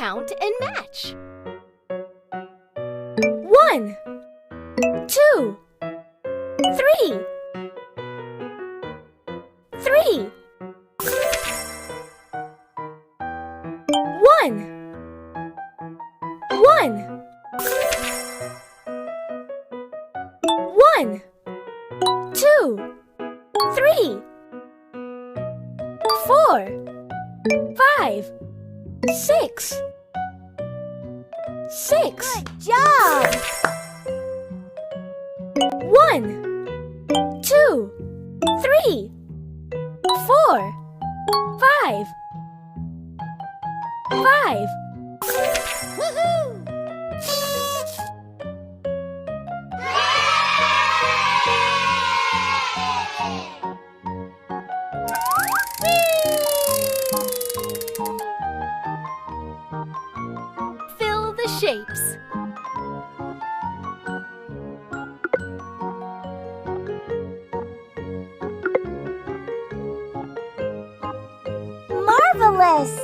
count and match. 1, 2, 3, 3. 1, 1, 1, 2, 3, 4, 5, 6, 6. Good job! 1, 2, 3, 4, 5, 5. Woohoo! Fill the shapes. Marvelous!